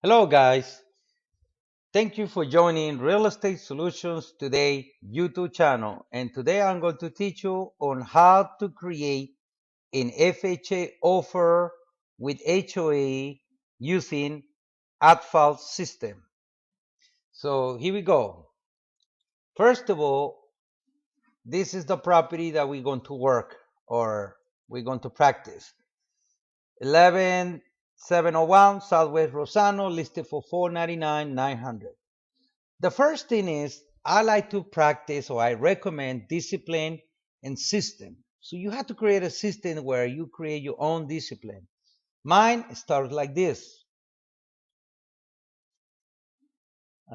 Hello guys, thank you for joining Real Estate Solutions Today YouTube channel, and today I'm going to teach you on how to create an FHA offer with HOA using Appfles system. So here we go. First of all, this is the property that we're going to work or we're going to practice. 11701 Southwest Rosano, listed for $499,900. The first thing is I like to practice or I recommend discipline and system. So you have to create a system where you create your own discipline. Mine starts like this.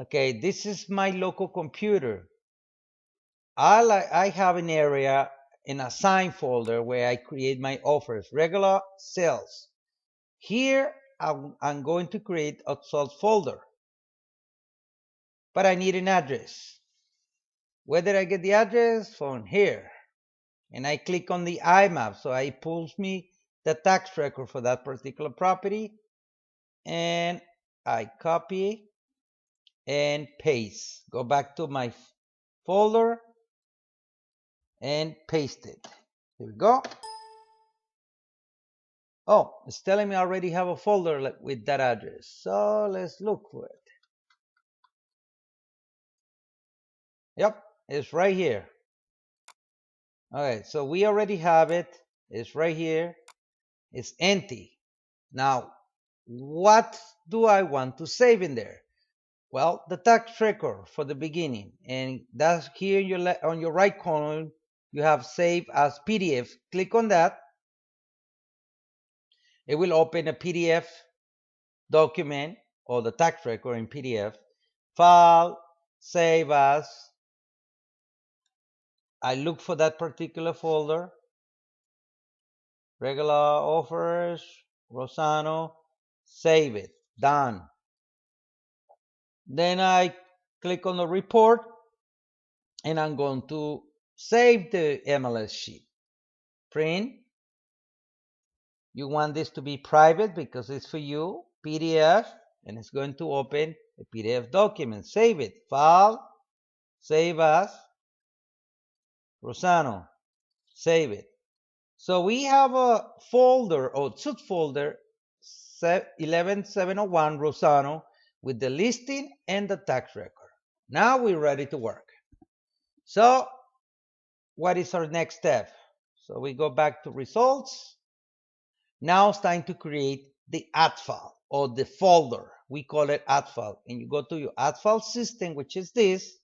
Okay, this is my local computer. I have an area in a sign folder where I create my offers, regular sales. Here I'm going to create a sales folder, but I need an address. Where did I get the address? From here. And I click on the IMAP, so it pulls me the tax record for that particular property, and I copy and paste. Go back to my folder and paste it. Here we go. Oh, it's telling me I already have a folder with that address. So let's look for it. Yep, it's right here. Okay, so we already have it. It's right here. It's empty. Now, what do I want to save in there? Well, the tax record for the beginning, and that's here on your right column. You have save as PDF. Click on that. It will open a PDF document or the tax record in PDF. File, save as. I look for that particular folder. Regular offers, Rosano, save it. Done. Then I click on the report and I'm going to save the MLS sheet. Print. You want this to be private because it's for you. PDF, and it's going to open a PDF document. Save it. File, save as, Rosano, save it. So we have a folder or subfolder 11701 Rosano with the listing and the tax record. Now we're ready to work. So what is our next step? So we go back to results. Now it's time to create the add file or the folder. We call it add file. And you go to your add file system, which is this.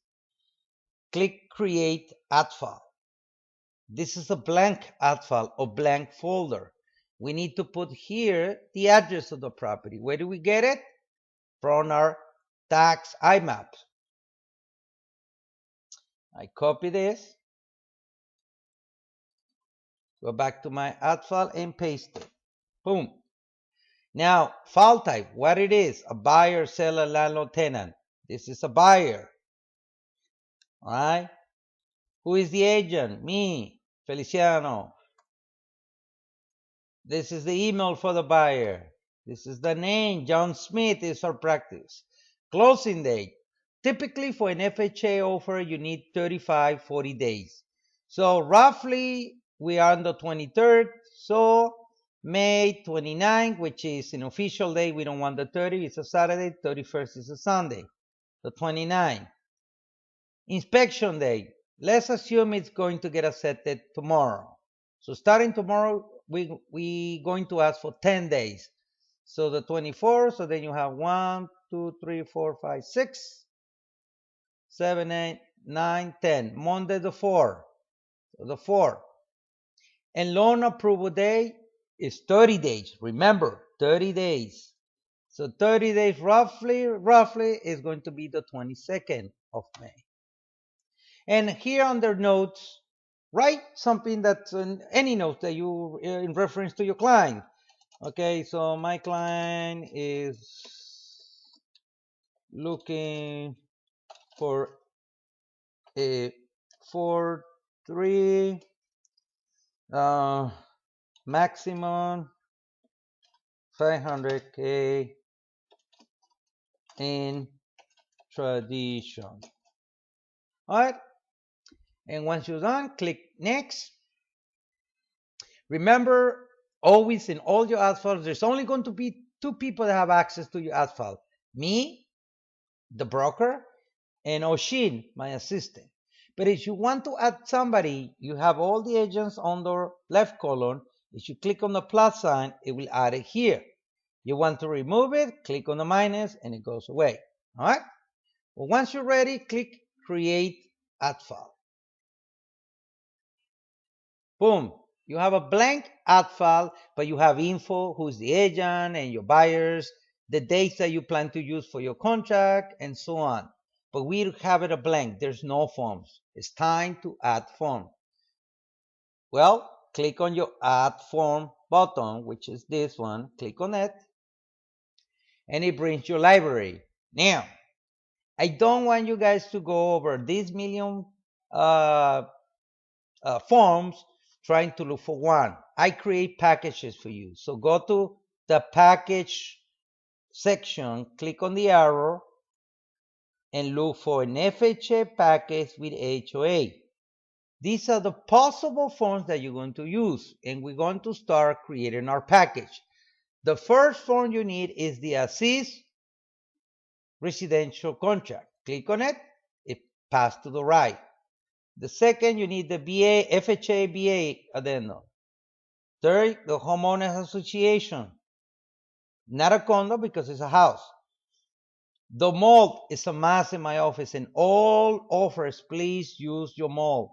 Click create add file. This is a blank add file or blank folder. We need to put here the address of the property. Where do we get it? From our tax IMAP. I copy this, go back to my add file and paste it. Boom. Now, file type, what it is, a buyer, seller, landlord, tenant. This is a buyer. All right. Who is the agent? Me, Feliciano. This is the email for the buyer. This is the name. John Smith is our practice. Closing date. Typically for an FHA offer, you need 35, 40 days. So roughly we are on the 23rd. So May 29, which is an official day. We don't want the 30. It's a Saturday. 31st is a Sunday. The 29th. Inspection day. Let's assume it's going to get accepted tomorrow. So starting tomorrow, we going to ask for 10 days. So the 24th, so then you have 1, 2, 3, 4, 5, 6, 7, 8, 9, 10. Monday the 4th. So the 4th. And loan approval day is 30 days. Remember, 30 days. So 30 days roughly is going to be the 22nd of May. And here under notes, write something that's in any note that you in reference to your client. Okay, so my client is looking for a 4-3 maximum 500K in tradition. All right. And once you're done, click next. Remember, always in all your ad files, there's only going to be two people that have access to your ad file. Me, the broker, and Oshin, my assistant. But if you want to add somebody, you have all the agents on the left column. If you click on the plus sign, it will add it here. You want to remove it, click on the minus, and it goes away. All right? Well, once you're ready, click Create Ad File. Boom. You have a blank ad file, but you have info, who's the agent and your buyers, the dates that you plan to use for your contract, and so on. But we have it a blank. There's no forms. It's time to add form. Well, click on your add form button, which is this one. Click on it, and it brings your library. Now, I don't want you guys to go over these million uh, forms trying to look for one. I create packages for you. So go to the package section, click on the arrow, and look for an FHA package with HOA. These are the possible forms that you're going to use, and we're going to start creating our package. The first form you need is the Assist Residential Contract. Click on it, it passed to the right. The second, you need the BA, FHA BA addendum. Third, the homeowners association. Not a condo because it's a house. The mold is a must in my office, and all offers, please use your mold.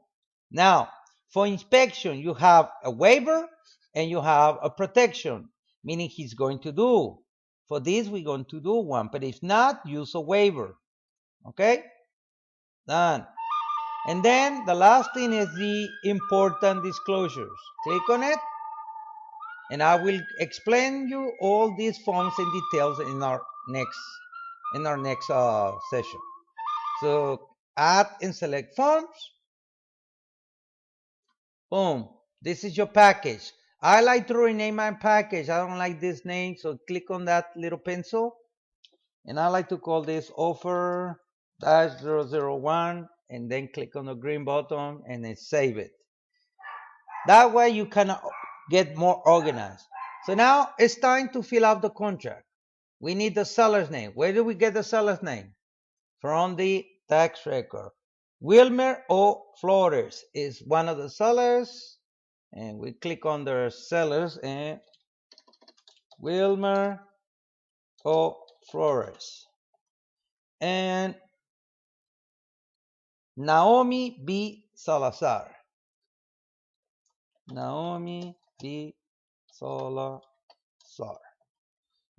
Now, for inspection, you have a waiver and you have a protection, meaning he's going to do. For this, we're going to do one, but if not, use a waiver. Okay? Done. And then the last thing is the important disclosures. Click on it, and I will explain you all these forms and details in our next session. So add and select forms. Boom. This is your package. I like to rename my package. I don't like this name, so click on that little pencil. And I like to call this offer -001, and then click on the green button and then save it. That way you can get more organized. So now it's time to fill out the contract. We need the seller's name. Where do we get the seller's name? From the tax record. Wilmer O. Flores is one of the sellers. And we click on the sellers and Wilmer O. Flores. And Naomi B. Salazar. Naomi B. Salazar.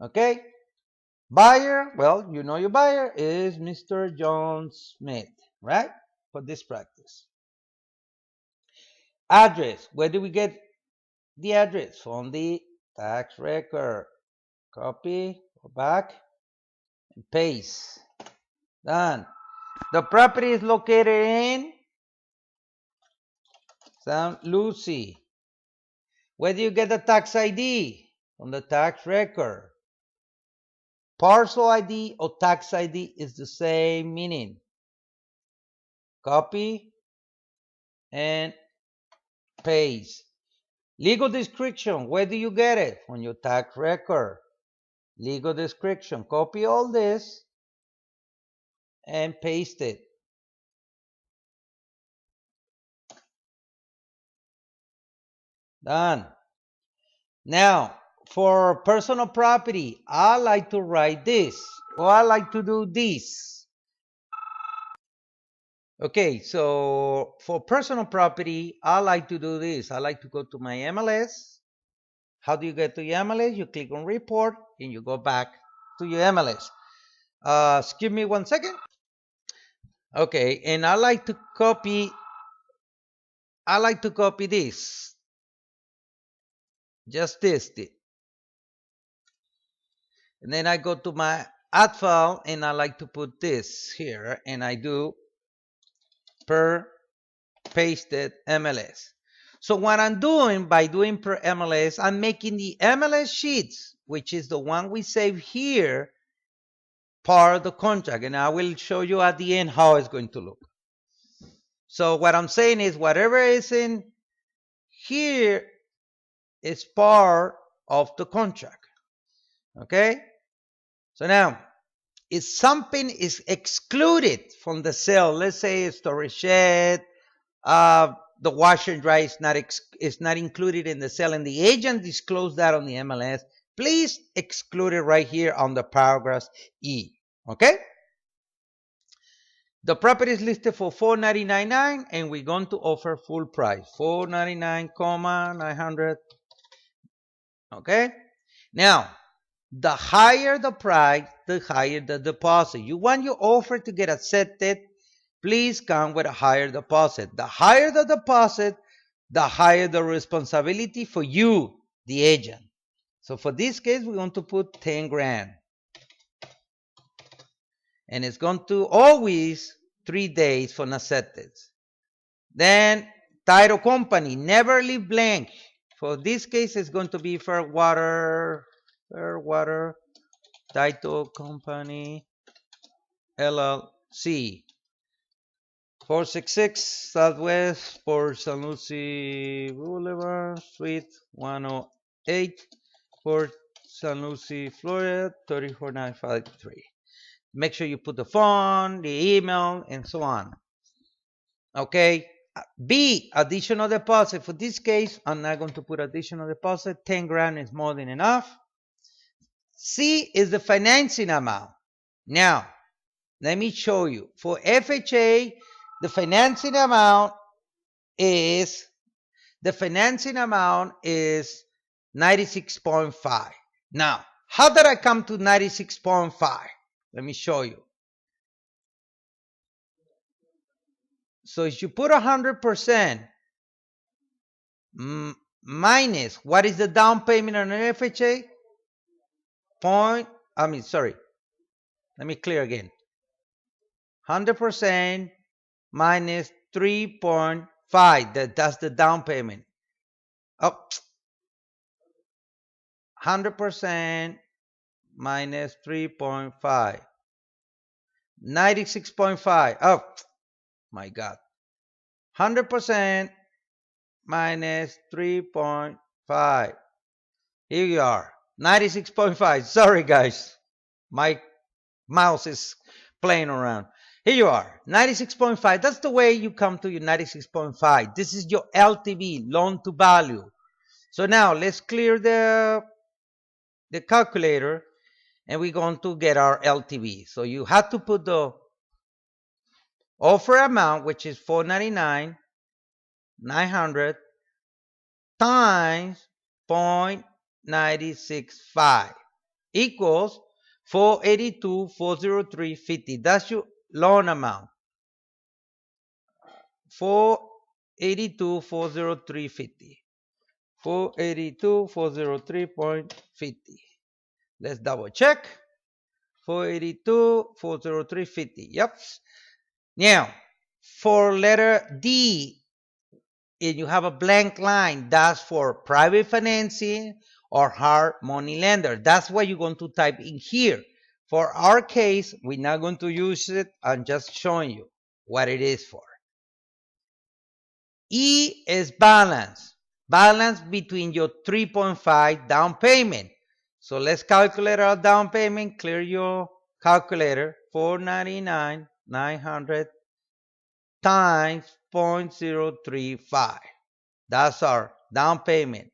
Okay? Buyer, well, you know your buyer is Mr. John Smith, right? For this practice. Address, where do we get the address? From the tax record. Copy, go back, and paste. Done. The property is located in St. Lucie. Where do you get the tax ID? From the tax record. Parcel ID or tax ID is the same meaning. Copy and paste. Legal description, where do you get it? From your tax record. Legal description, copy all this and paste it. Done. Now, for personal property, I like to write this, or I like to do this. Okay, so for personal property, I like to do this. I like to go to my MLS. How do you get to your MLS? You click on report and you go back to your MLS. Excuse me 1 second. Okay, and I like to copy this. Just this. And then I go to my add file and I like to put this here and I do per pasted MLS. So what I'm doing by doing per MLS, I'm making the MLS sheets, which is the one we save here, part of the contract, and I will show you at the end how it's going to look. So what I'm saying is whatever is in here is part of the contract. Okay? So now, if something is excluded from the sale, let's say a storage shed, the washer and dryer is not included in the sale, and the agent disclosed that on the MLS, please exclude it right here on the paragraph E. Okay? The property is listed for $499,900, and we're going to offer full price, $499,900. Okay? Now, the higher the price, the higher the deposit. You want your offer to get accepted, please come with a higher deposit. The higher the deposit, the higher the responsibility for you, the agent. So for this case, we're going to put 10 grand. And it's going to always 3 days for an acceptance. Then title company, never leave blank. For this case, it's going to be Fha Title Company LLC, 466 Southwest Port St. Lucie Boulevard, Suite 108, Port St. Lucie, Florida, 34953. Make sure you put the phone, the email, and so on. Okay. B, additional deposit. For this case, I'm not going to put additional deposit. 10 grand is more than enough. C is the financing amount. Now, let me show you. For FHA, the financing amount is 96.5. Now, how did I come to 96.5? Let me show you. So if you put 100% minus what is the down payment on an FHA? Let me clear again. 100% minus 3.5. That's the down payment. 100% minus 3.5. 96.5. Oh, my God. 100% minus 3.5. Here you are. 96.5. Sorry, guys. My mouse is playing around. Here you are. 96.5. That's the way you come to your 96.5. This is your LTV, loan to value. So now let's clear the calculator, and we're going to get our LTV. So you have to put the offer amount, which is $499,900 times 0.965 equals 482,403.50. That's your loan amount. 482,403.50. 482,403.50. Let's double check. 482,403.50. Yep. Now, for letter D, and you have a blank line, that's for private financing or hard money lender. That's what you're going to type in here. For our case, we're not going to use it. I'm just showing you what it is for. E is balance. Balance between your 3.5 down payment. So let's calculate our down payment. Clear your calculator. 499,900 times 0.035. That's our down payment.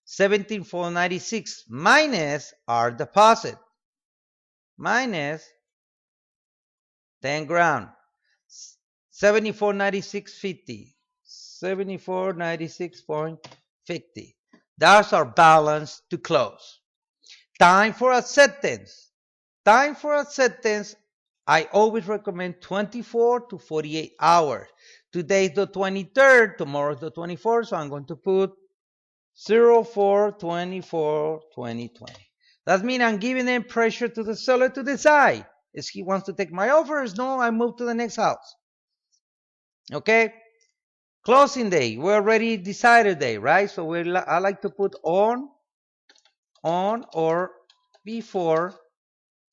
17,496 minus our deposit. Minus 10 grand. 7496.50. 7496.50. That's our balance to close. Time for acceptance. Time for acceptance, I always recommend 24 to 48 hours. Today is the 23rd, tomorrow is the 24th, so I'm going to put 04/24/2020. That means I'm giving them pressure to the seller to decide. Is he wants to take my offers? No, I move to the next house. Okay? Closing day. We already decided day, right? So I like to put on or before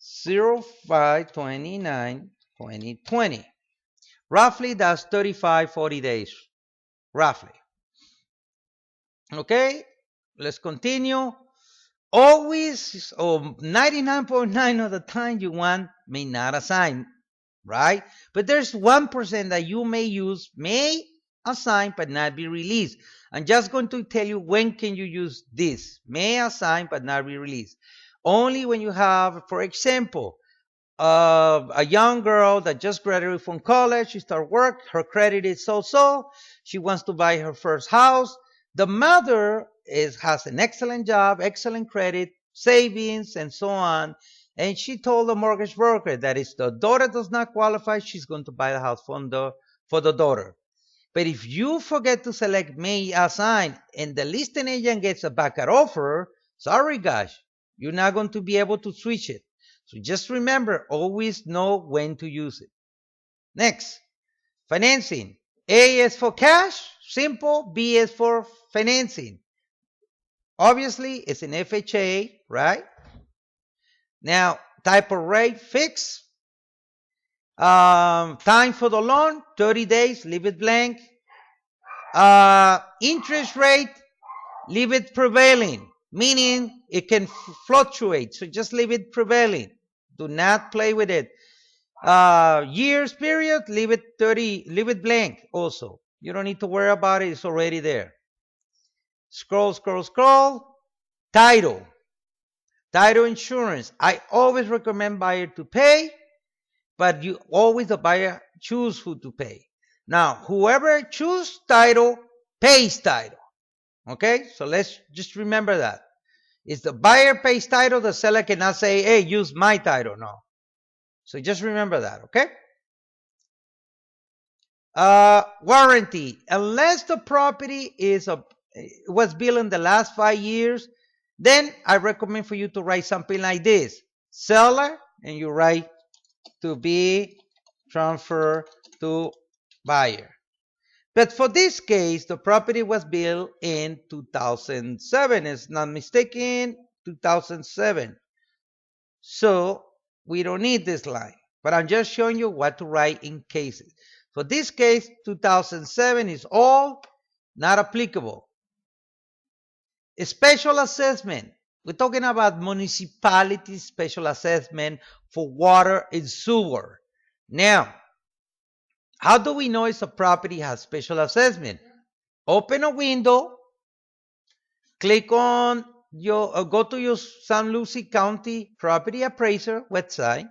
05/29/2020. Roughly, that's 35, 40 days. Roughly. Okay, let's continue. Always, or 99.9 of the time, you want may not assign, right? But there's 1% that you may use, may assign but not be released. I'm just going to tell you when can you use this. May assign but not be released. Only when you have, for example, a young girl that just graduated from college, she started work, her credit is so-so, she wants to buy her first house. The mother has an excellent job, excellent credit, savings, and so on. And she told the mortgage broker that if the daughter does not qualify, she's going to buy the house for the daughter. But if you forget to select may assign and the listing agent gets a backup offer, sorry guys, you're not going to be able to switch it. So just remember, always know when to use it. Next, financing. A is for cash, simple. B is for financing. Obviously, it's an FHA, right? Now, type of rate, fixed. Time for the loan, 30 days, leave it blank. Interest rate, leave it prevailing, meaning it can fluctuate. So just leave it prevailing. Do not play with it. Years period, leave it 30, leave it blank also. You don't need to worry about it. It's already there. Scroll, scroll, scroll. Title. Title insurance. I always recommend buyer to pay, but you always the buyer choose who to pay. Now, whoever choose title pays title. Okay, so let's just remember that. If the buyer pays title, the seller cannot say, hey, use my title. No. So just remember that, okay? Warranty. Unless the property was built in the last 5 years, then I recommend for you to write something like this. Seller, and you write to be transferred to buyer. But for this case, the property was built in 2007. It's not mistaken, 2007. So we don't need this line. But I'm just showing you what to write in cases. For this case, 2007 is all not applicable. A special assessment. We're talking about municipality special assessment for water and sewer. Now, how do we know if a property has special assessment? Open a window, click on your, go to your San Lucie County Property Appraiser website,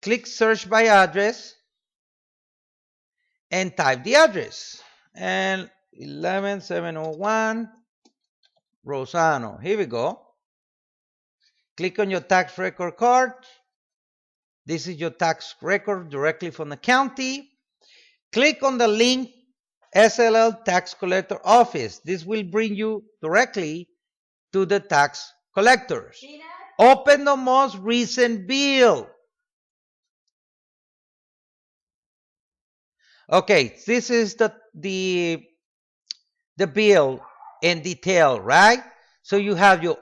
click search by address, and type the address. And 11701 Rosano. Here we go. Click on your tax record card. This is your tax record directly from the county. Click on the link SLL Tax Collector Office. This will bring you directly to the tax collectors. Open the most recent bill. Okay, this is the bill in detail, right? So you have your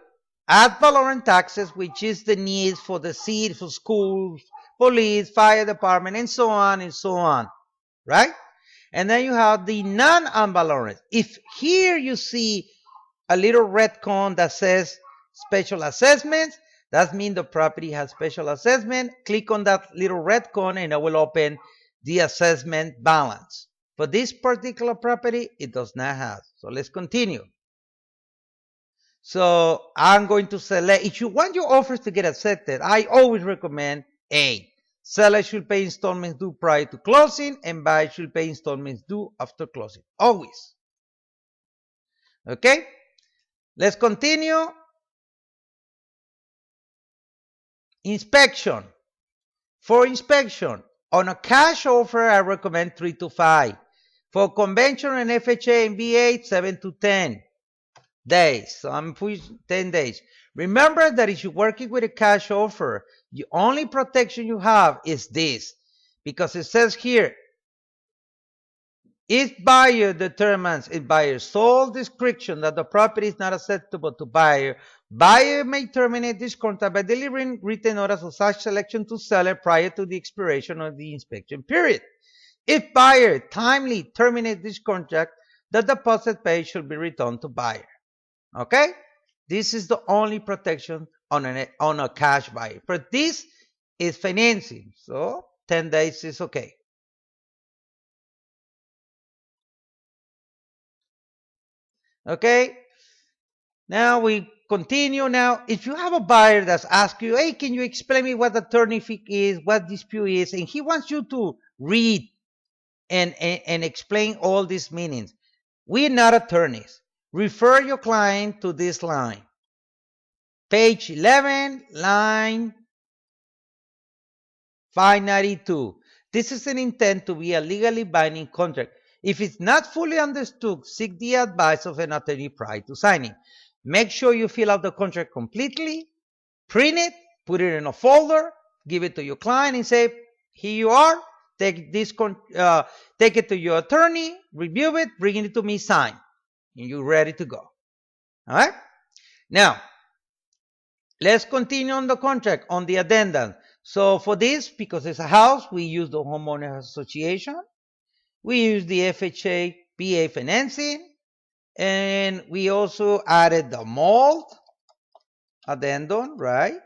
ad valorem taxes, which is the needs for the city, for schools, police, fire department, and so on, right? And then you have the non-ad valorem. If here you see a little red cone that says special assessments, that means the property has special assessment. Click on that little red cone and it will open the assessment balance. For this particular property, it does not have. So let's continue. So I'm going to select, if you want your offers to get accepted, I always recommend A. Seller should pay installments due prior to closing, and buyer should pay installments due after closing. Always. Okay? Let's continue. Inspection. For inspection, on a cash offer, I recommend 3 to 5. For conventional and FHA and VA, 7 to 10 days. So I'm pushing 10 days. Remember that if you're working with a cash offer, the only protection you have is this. Because it says here, If buyer determines in buyer's sole discretion that the property is not acceptable to buyer, buyer may terminate this contract by delivering written notice of such selection to seller prior to the expiration of the inspection period. If buyer timely terminates this contract, the deposit paid should be returned to buyer. Okay? This is the only protection on a cash buyer. But this is financing, so 10 days is okay. Okay? Now we continue. Now, if you have a buyer that's asked you, hey, can you explain me what attorney fee is, what dispute is, and he wants you to read and explain all these meanings. We're not attorneys. Refer your client to this line. Page 11, line 592. This is an intent to be a legally binding contract. If it's not fully understood, seek the advice of an attorney prior to signing. Make sure you fill out the contract completely, print it, put it in a folder, give it to your client and say, here you are, take it to your attorney, review it, bring it to me, sign, and you're ready to go. All right? Now, let's continue on the contract, on the addendum. So for this, because it's a house, we use the homeowners association. We use the FHA PA financing. And we also added the mold addendum, right?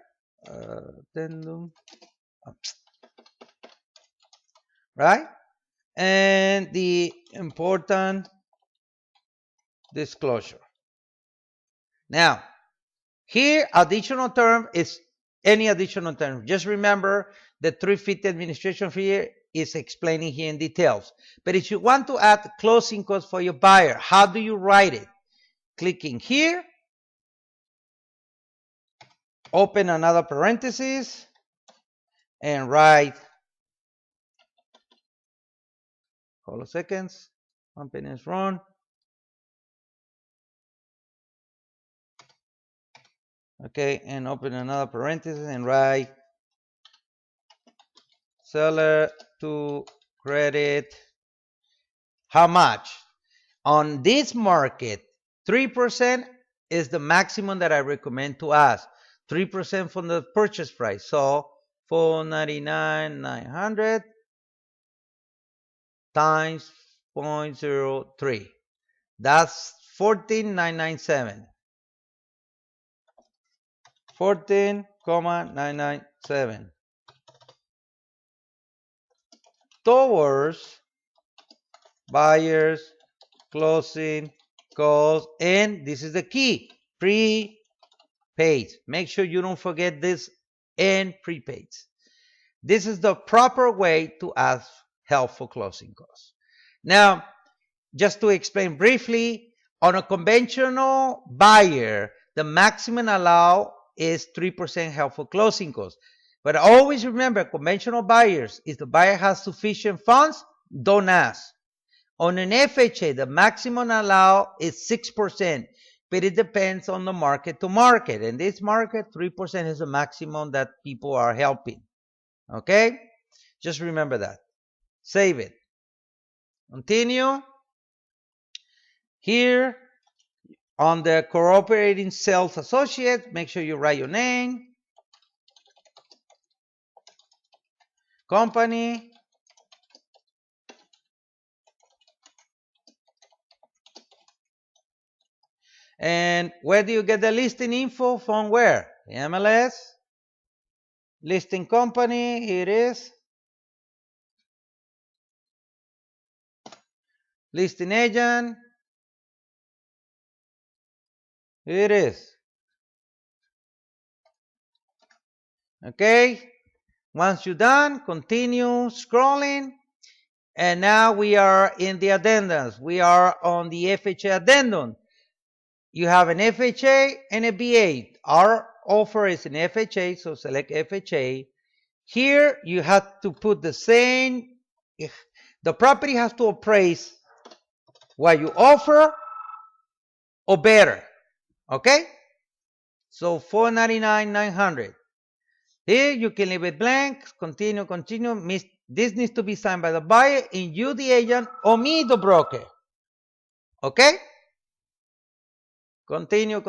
Addendum. Right? And the important disclosure. Now, here, additional term is any additional term. Just remember the 350 administration fee is explaining here in details. But if you want to add closing costs for your buyer, how do you write it? Clicking here, open another parenthesis, and write, hold on seconds, something is wrong. Okay, and open another parenthesis and write seller to credit how much? On this market, 3% is the maximum that I recommend to ask. 3% from the purchase price. So 499,900 times 0.03. That's 14,997. 14,997 towards buyer's closing costs, and this is the key, prepaid. Make sure you don't forget this, and prepaid. This is the proper way to ask help for closing costs. Now, just to explain briefly, on a conventional buyer, the maximum allowed is 3% help for closing costs. But always remember, conventional buyers, if the buyer has sufficient funds, don't ask. On an FHA, the maximum allowed is 6%, but it depends on the market to market. In this market, 3% is the maximum that people are helping. Okay? Just remember that. Save it. Continue. Here, on the cooperating sales associate, make sure you write your name, company, and where do you get the listing info from? Where? The MLS, listing company, here it is, listing agent, here it is. Okay, once you're done, continue scrolling, and now we are in the addendums. We are on the FHA addendum. You have an FHA and a BA. Our offer is an FHA, so select FHA. Here you have to put the same, the property has to appraise what you offer or better. Okay? So 499,900. Here you can leave it blank, continue, This needs to be signed by the buyer and you, the agent, or me, the broker. Okay? Continue.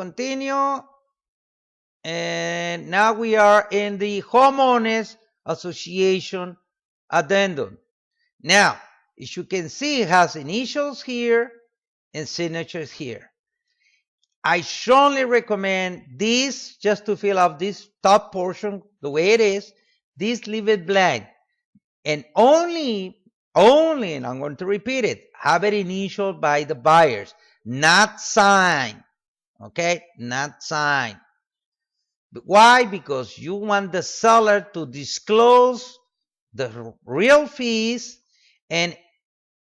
And now we are in the homeowners association addendum. Now, as you can see, it has initials here and signatures here. I strongly recommend this just to fill out this top portion the way it is. This leave it blank. And only, and I'm going to repeat it, have it initialed by the buyers, not signed. Okay? Not signed. Why? Because you want the seller to disclose the real fees. And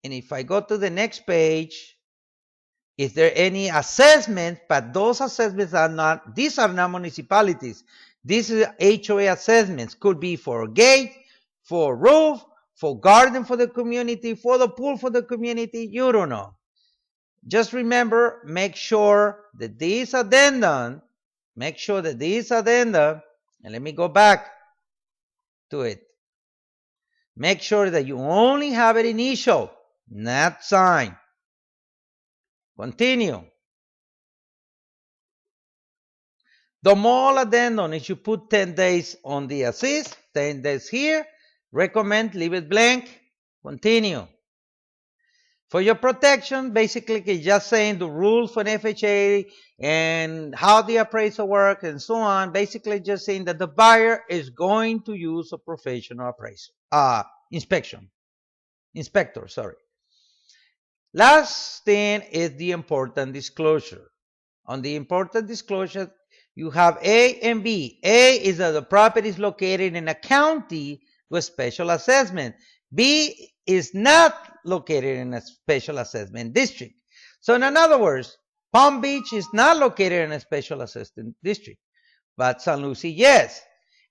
if I go to the next page, is there any assessment? But those assessments are not, these are not municipalities. These are HOA assessments. Could be for a gate, for roof, for garden for the community, for the pool for the community. You don't know. Just remember, make sure that this addendum, and let me go back to it. Make sure that you only have it initial, not signed. Continue. The mall addendum is you put 10 days on the assist, 10 days here. Recommend, leave it blank. Continue. For your protection, basically it's just saying the rules for an FHA and how the appraisal works and so on. Basically just saying that the buyer is going to use a professional appraiser, inspector, sorry. Last thing is the important disclosure. On the important disclosure, you have A and B. A is that the property is located in a county with special assessment. B is not located in a special assessment district. So in other words, Palm Beach is not located in a special assessment district, but San Lucie, yes.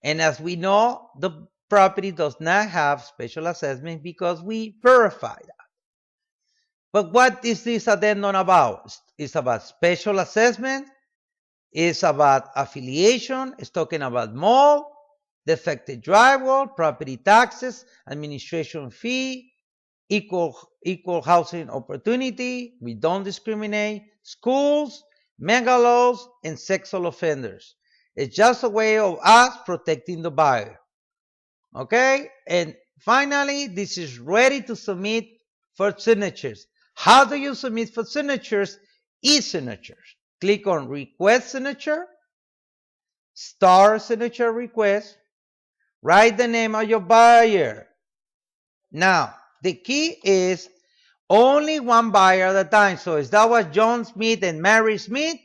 And as we know, the property does not have special assessment because we verified that. But what is this addendum about? It's about special assessment. It's about affiliation. It's talking about mall, defective drywall, property taxes, administration fee, equal housing opportunity. We don't discriminate. Schools, megalows, and sexual offenders. It's just a way of us protecting the buyer. Okay? And finally, this is ready to submit for signatures. How do you submit for signatures? E-signatures. Click on Request Signature, Star Signature Request, write the name of your buyer. Now, the key is only one buyer at a time. So if that was John Smith and Mary Smith,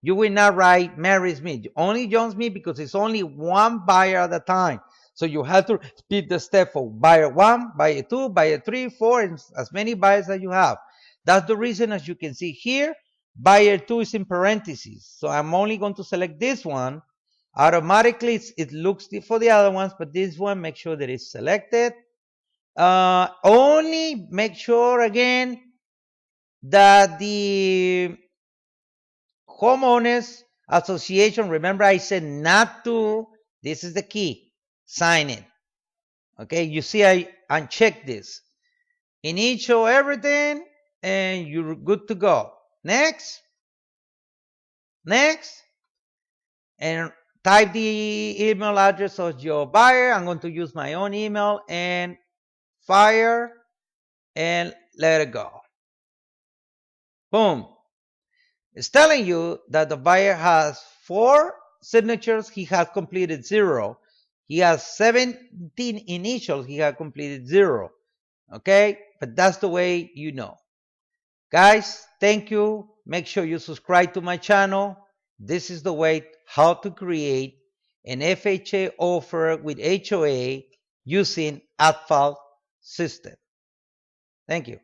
you will not write Mary Smith. Only John Smith because it's only one buyer at a time. So you have to repeat the step for buyer 1, buyer 2, buyer 3, 4, and as many buyers as you have. That's the reason, as you can see here, buyer 2 is in parentheses. So I'm only going to select this one. Automatically, it looks for the other ones, but this one, make sure that it's selected. Only make sure, again, that the homeowners association, remember I said not to, this is the key, sign it. Okay, you see I unchecked this. Initial everything, and you're good to go. Next, and type the email address of your buyer. I'm going to use my own email and fire and let it go. Boom. It's telling you that the buyer has 4 signatures. He has completed 0. He has 17 initials. He has completed 0. Okay? But that's the way you know. Guys, thank you. Make sure you subscribe to my channel. This is the way how to create an FHA offer with HOA using Appfles system. Thank you.